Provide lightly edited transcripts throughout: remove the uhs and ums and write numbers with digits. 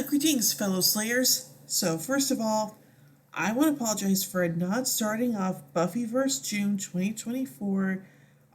Greetings, fellow Slayers. So, first of all, I want to apologize for not starting off Buffyvverse June 2024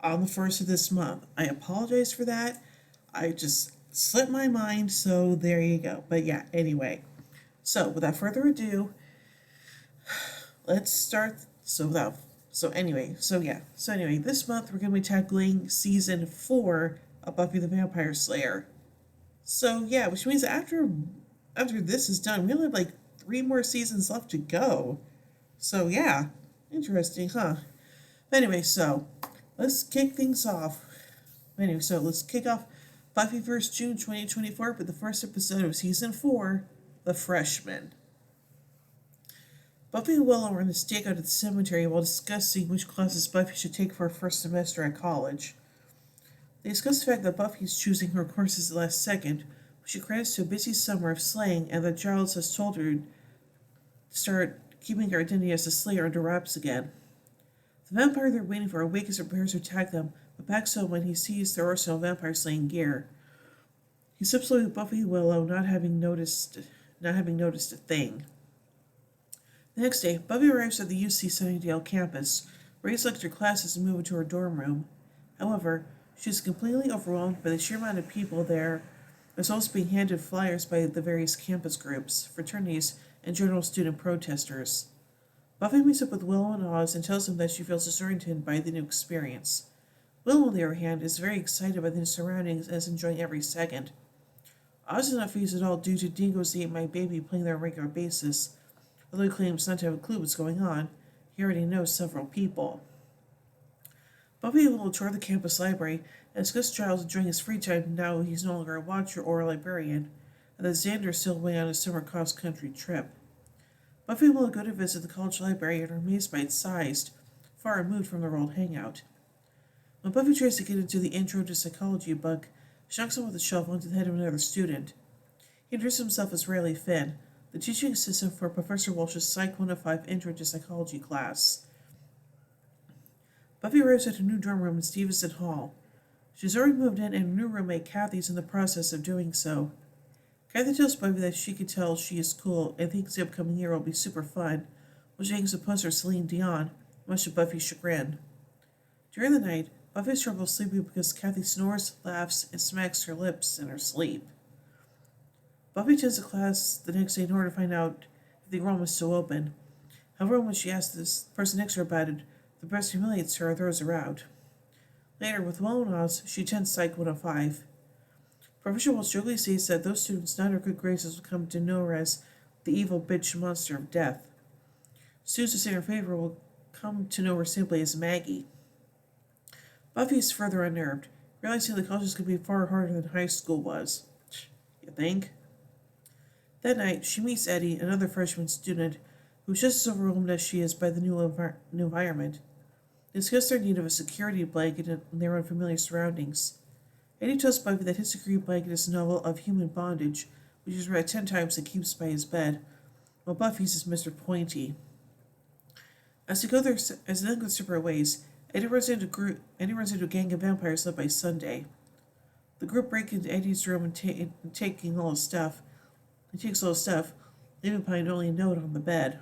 on the first of this month. I apologize for that. I just slipped my mind, so there you go. But yeah, anyway. So, without further ado, let's start. So anyway, this month we're going to be tackling season 4 of Buffy the Vampire Slayer. So yeah, which means after this is done, we only have like 3 more seasons left to go. So yeah, interesting, huh? Anyway, so let's kick things off. Let's kick off Buffyverse June 2024 with the first episode of season 4, The Freshman. Buffy and Willow are in the stakeout at the cemetery while discussing which classes Buffy should take for her first semester at college. They discuss the fact that Buffy is choosing her courses at the last second, which she credits to a busy summer of slaying, and that Giles has told her to start keeping her identity as a Slayer under wraps again. The vampire they're waiting for awakens and prepares to attack them, but backs home when he sees their arsenal of vampire slaying gear. He slips away with Buffy and Willow, not having noticed a thing. The next day, Buffy arrives at the UC Sunnydale campus, ready to select her classes and move into her dorm room. However, she is completely overwhelmed by the sheer amount of people there, as well as being handed flyers by the various campus groups, fraternities, and general student protesters. Buffy meets up with Willow and Oz and tells them that she feels disoriented by the new experience. Willow, on the other hand, is very excited by the new surroundings and is enjoying every second. Oz is not fazed at all due to Dingo's They Ate My Baby playing there on a regular basis. Although he claims not to have a clue what's going on, he already knows several people. Buffy and Willow tour the campus library and discuss Giles enjoying his free time now he's no longer a watcher or a librarian, and that Xander is still away on his summer cross-country trip. Buffy and Willow go to visit the college library and are amazed by its size, far removed from their old hangout. When Buffy tries to get into the Intro to Psychology book, she knocks him off the shelf onto the head of another student. He introduces himself as Riley Finn, the teaching assistant for Professor Walsh's Psych 105 Intro to Psychology class. Buffy arrives at her new dorm room in Stevenson Hall. She's already moved in, and her new roommate Kathy is in the process of doing so. Kathy tells Buffy that she can tell she is cool and thinks the upcoming year will be super fun, while she hangs a poster of Celine Dion, much to Buffy's chagrin. During the night, Buffy has trouble sleeping because Kathy snores, laughs, and smacks her lips in her sleep. Buffy attends the class the next day in order to find out if the enrollment is still open. However, when she asks this person next to her about it, the person humiliates her and throws her out. Later, with Willow and Oz, she attends Psych 105. Professor Walsh jokingly states that those students not in her good graces will come to know her as the evil bitch monster of death. Students who say in her favor will come to know her simply as Maggie. Buffy is further unnerved, realizing the college could be far harder than high school was. You think? That night, she meets Eddie, another freshman student, who is just as overwhelmed as she is by the new environment. They discuss their need of a security blanket in their unfamiliar surroundings. Eddie tells Buffy that his security blanket is a novel of human bondage, which he's read 10 times and keeps by his bed, while Buffy's is Mr. Pointy. As they then go separate ways, Eddie runs into a gang of vampires led by Sunday. The group break into Eddie's room and takes all his stuff, leaving behind only a note on the bed.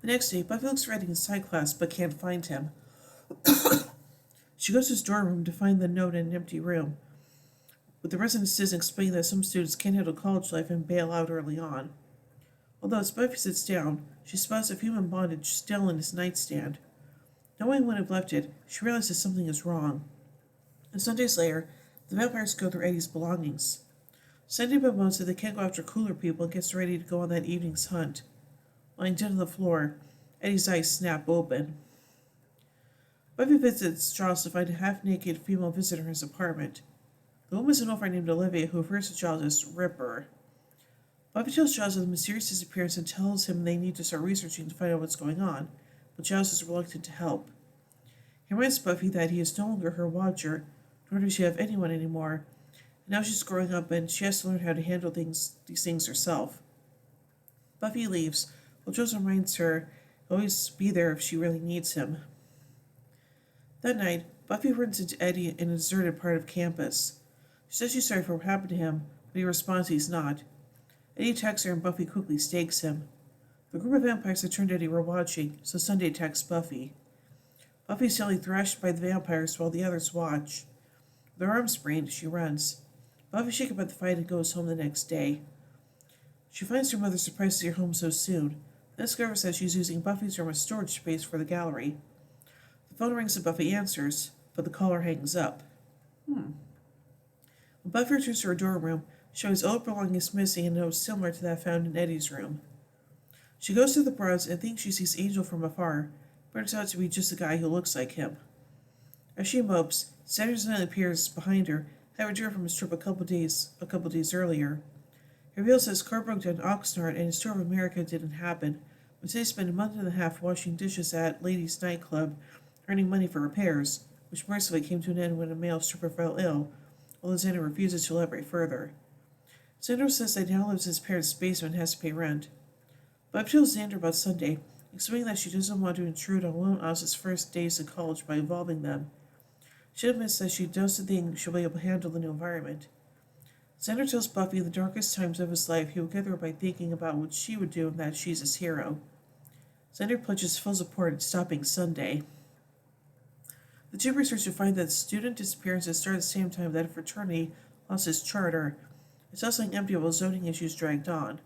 The next day, Buffy looks for Eddie in side class but can't find him. She goes to his dorm room to find the note in an empty room, with the resident assistant explaining that some students can't handle college life and bail out early on. Although as Buffy sits down, she spots a human bondage still in his nightstand. Knowing when it left it, she realizes something is wrong. And some days later, the vampires go through Eddie's belongings. Sunday bemoans that they can't go after cooler people and gets ready to go on that evening's hunt. Lying dead on the floor, Eddie's eyes snap open. Buffy visits Giles to find a half-naked female visitor in his apartment. The woman is an orphan named Olivia who refers to Giles as Ripper. Buffy tells Giles of the mysterious disappearance and tells him they need to start researching to find out what's going on, but Giles is reluctant to help. He reminds Buffy that he is no longer her watcher, nor does she have anyone anymore, and now she's growing up and she has to learn how to handle these things herself. Buffy leaves, while Giles reminds her he'll always be there if she really needs him. That night, Buffy runs into Eddie in a deserted part of campus. She says she's sorry for what happened to him, When he responds, he's not. Eddie attacks her and Buffy quickly stakes him. The group of vampires that turned Eddie were watching, so Sunday attacks Buffy. Buffy is nearly thrashed by the vampires while the others watch. With her arm sprained, she runs. Buffy is shaken by the fight and goes home the next day. She finds her mother surprised to see her home so soon, then discovers that she's using Buffy's room as storage space for the gallery. The phone rings and Buffy answers, but the caller hangs up. When Buffy returns to her dorm room, she finds old belongings missing and a note similar to that found in Eddie's room. She goes through the bronze and thinks she sees Angel from afar, but turns out to be just a guy who looks like him. As she mopes, Sanders appears behind her, having returned from his trip a couple days earlier. He reveals that his car broke down in Oxnard and his tour of America didn't happen, but they spent a month and a half washing dishes at Ladies' Nightclub, earning money for repairs, which mercifully came to an end when a male stripper fell ill, although Xander refuses to elaborate further. Xander says that he now lives in his parents' basement and has to pay rent. Bob tells Xander about Sunday, explaining that she doesn't want to intrude on Lone Oz's first days in college by involving them. She admits that she doesn't think she'll be able to handle the new environment. Xander tells Buffy in the darkest times of his life he will get her by thinking about what she would do and that she's his hero. Xander pledges full support in stopping Sunday. The two research to find that student disappearances started at the same time that a fraternity lost its charter. It's also empty while zoning issues dragged on.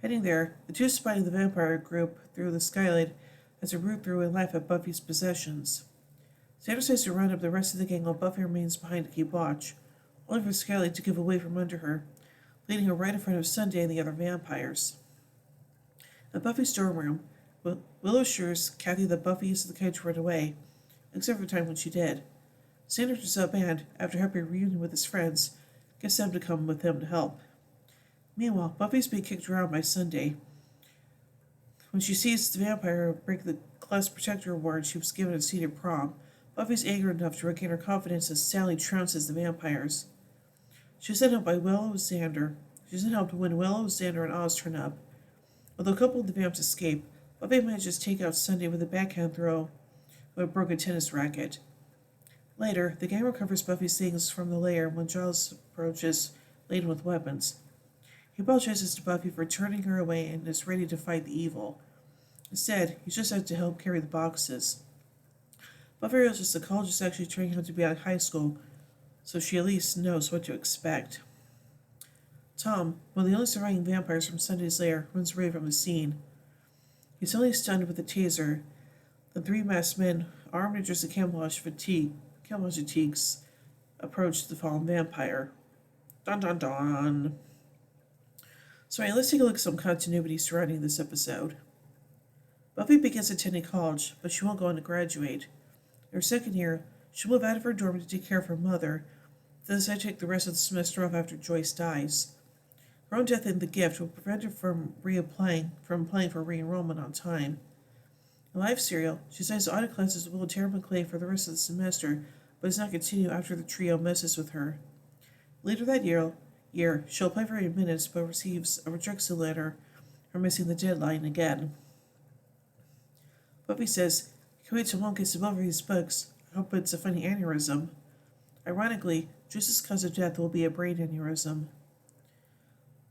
Heading there, the two spy the vampire group through the skylight as a route through and laugh at Buffy's possessions. Xander says to round up the rest of the gang while Buffy remains behind to keep watch, only for Skylight to give away from under her, leading her right in front of Sunday and the other vampires. At Buffy's dorm room, Willow assures Kathy that Buffy is the kind to run away, except for the time when she did. Xander turns up and, after happy reunion with his friends, gets them to come with him to help. Meanwhile, Buffy's being kicked around by Sunday. When she sees the vampire break the class protector award she was given at senior prom, Buffy's angered enough to regain her confidence as Sally trounces the vampires. She's then helped by Willow, Xander. She's then helped when Willow, Xander, and Oz turn up. Although a couple of the vamps escape, Buffy manages to take out Sunday with a backhand throw of a broken tennis racket. Later, the gang recovers Buffy's things from the lair when Giles approaches, laden with weapons. He apologizes to Buffy for turning her away and is ready to fight the evil. Instead, he's just out to help carry the boxes. Buffy realizes the college is actually training him to be out of high school, so she at least knows what to expect. Tom, one of the only surviving vampires from Sunday's lair, runs away from the scene. He's only stunned with a taser. The three masked men, armed and dressed in camouflage fatigues, approach the fallen vampire. Dun dun dun. So let's take a look at some continuity surrounding this episode. Buffy begins attending college, but she won't go on to graduate. In her second year, she'll move out of her dorm to take care of her mother, then decide to take the rest of the semester off after Joyce dies. Her own death in the gift will prevent her from applying for re-enrollment on time. In live serial, she decides to audit classes with Will Tara McClay for the rest of the semester, but does not continue after the trio messes with her. Later that year, she'll apply for admittance but receives a rejection letter for missing the deadline again. Buffy says, "Can't wait till Mom gets to over these books. I hope it's a funny aneurysm." Ironically, Joyce's cause of death will be a brain aneurysm.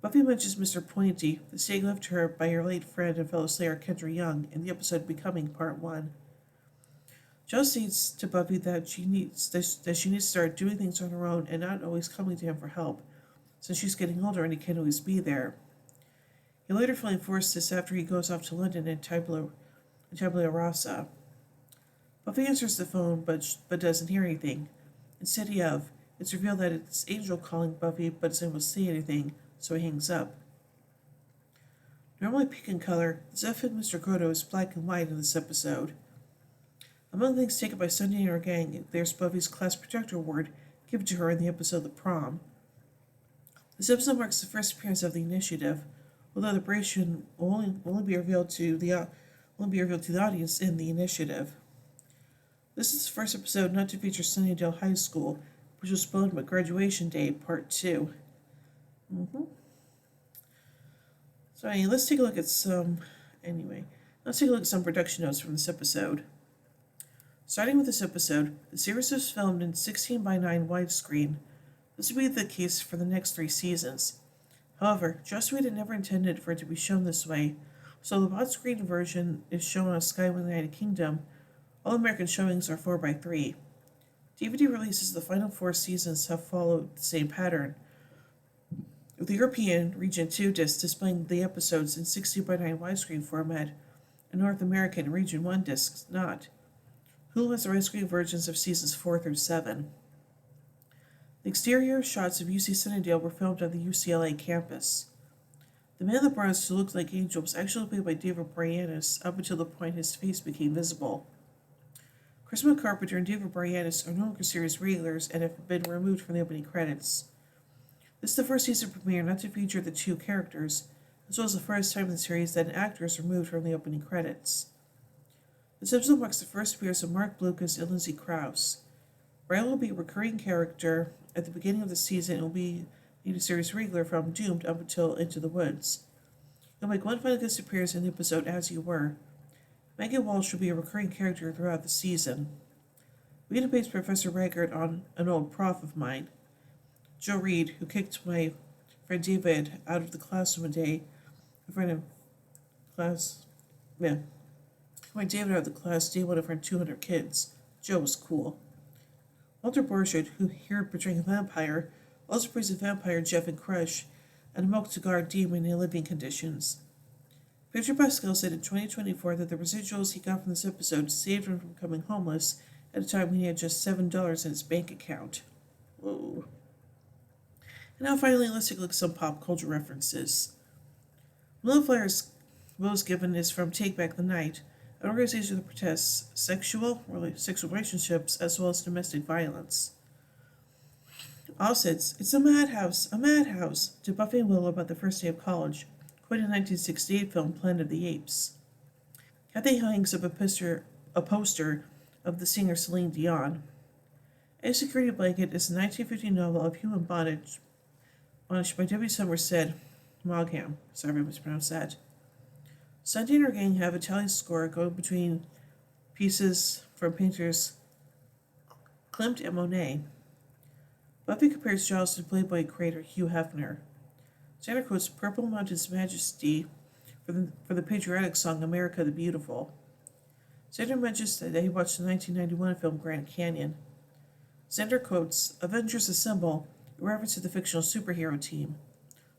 Buffy mentions Mr. Pointy, the stake left to her by her late friend and fellow Slayer Kendra Young in the episode Becoming Part 1. Giles states to Buffy that she needs to start doing things on her own and not always coming to him for help, since she's getting older and he can't always be there. He later finally enforced this after he goes off to London and Tabula Rasa. Buffy answers the phone, but doesn't hear anything. Instead it's revealed that it's Angel calling Buffy, but doesn't want to say anything, so he hangs up. Normally pink in color, the Zeph and Mr. Grotto is black and white in this episode. Among the things taken by Sunday and her gang, there's Buffy's class protector award given to her in the episode The Prom. This episode marks the first appearance of the Initiative, although the operation will only be revealed to the audience in the Initiative. This is the first episode not to feature Sunnydale High School, which was spoiled by Graduation Day, Part 2. So let's take a look at some production notes from this episode. Starting with this episode, the series was filmed in 16:9 widescreen. This would be the case for the next 3 seasons. However, Joss Whedon never intended for it to be shown this way, so the on-screen version is shown on Sky in the United Kingdom. All American showings are 4:3. DVD releases of the final 4 seasons have followed the same pattern, with the European Region 2 disc displaying the episodes in 60:9 widescreen format, and North American Region 1 discs not. Hulu has the widescreen versions of seasons 4-7. The exterior shots of UC Sunnydale were filmed on the UCLA campus. The man that brought us to look like Angel was actually played by David Boreanaz up until the point his face became visible. Christopher Carpenter and David Boreanaz are no longer series regulars and have been removed from the opening credits. This is the first season premiere not to feature the 2 characters, as well as the first time in the series that an actor is removed from the opening credits. This episode marks the first appearance of Mark Blucas and Lindsay Krause. Brian will be a recurring character at the beginning of the season and will be a series regular from Doomed up until Into the Woods. He'll make one final guest appearance in the episode As You Were. Megan Walsh will be a recurring character throughout the season. We debates Professor Raggart on An Old Prof of Mine. Joe Reed, who kicked my friend David out of the classroom a day, when David out of the class day one of our 200 kids. Joe was cool. Walter Borchardt, who here portraying a vampire, also plays a vampire Jeff and Crush, and a Milk to Guard demon in living conditions. Pedro Pascal said in 2024 that the residuals he got from this episode saved him from becoming homeless at a time when he had just $7 in his bank account. Whoa. And now finally, let's take a look at some pop culture references. One of the flyers most given is from Take Back the Night, an organization that protests sexual relationships as well as domestic violence. Offsets, it's a madhouse, to Buffy and Willow about the first day of college, quoting the 1968 film Planet of the Apes. Kathy hangs up a poster of the singer Celine Dion. A Security Blanket is a 1950 novel of human bondage by W. Somerset Maugham. Sorry if I mispronounced that. Sunday and her gang have a tally score going between pieces from painters Klimt and Monet. Buffy compares Giles to Playboy creator Hugh Hefner. Xander quotes Purple Mountain's Majesty for the patriotic song America the Beautiful. Xander mentions that he watched the 1991 film Grand Canyon. Xander quotes Avengers Assemble, a reference to the fictional superhero team.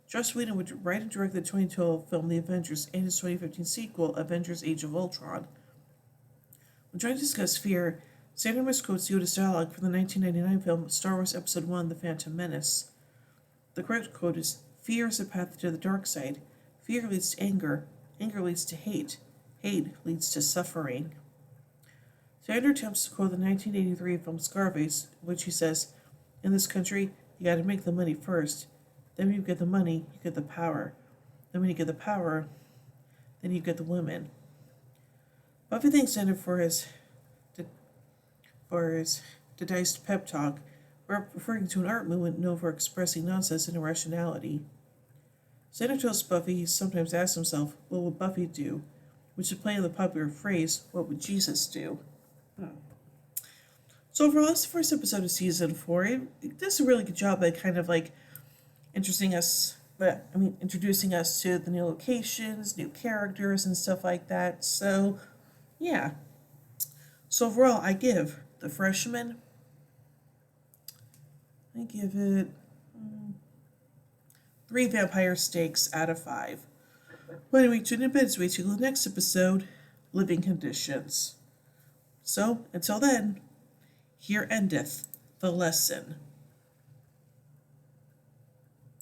Joss Whedon would write and direct the 2012 film The Avengers and his 2015 sequel, Avengers Age of Ultron. When trying to discuss fear, Xander misquotes Yoda's dialogue from the 1999 film Star Wars Episode 1, The Phantom Menace. The correct quote is, Fear is a path to the dark side. Fear leads to anger. Anger leads to hate. Hate leads to suffering. Xander attempts to quote the 1983 film Scarface, in which he says, in this country, you gotta make the money first. Then when you get the money, you get the power. Then when you get the power, then you get the women. Buffy thanks Xander for his diced pep talk, referring to an art movement known for expressing nonsense and irrationality. Xander tells Buffy he sometimes asks himself, what would Buffy do? Which is playing the popular phrase, what would Jesus do? So overall, this is the first episode of season 4. It does a really good job at kind of like introducing us to the new locations, new characters, and stuff like that. So, yeah. So overall, I give The Freshman, I give it 3 vampire steaks out of 5. But anyway, tune in as we to the next episode, Living Conditions. So, until then, here endeth the lesson.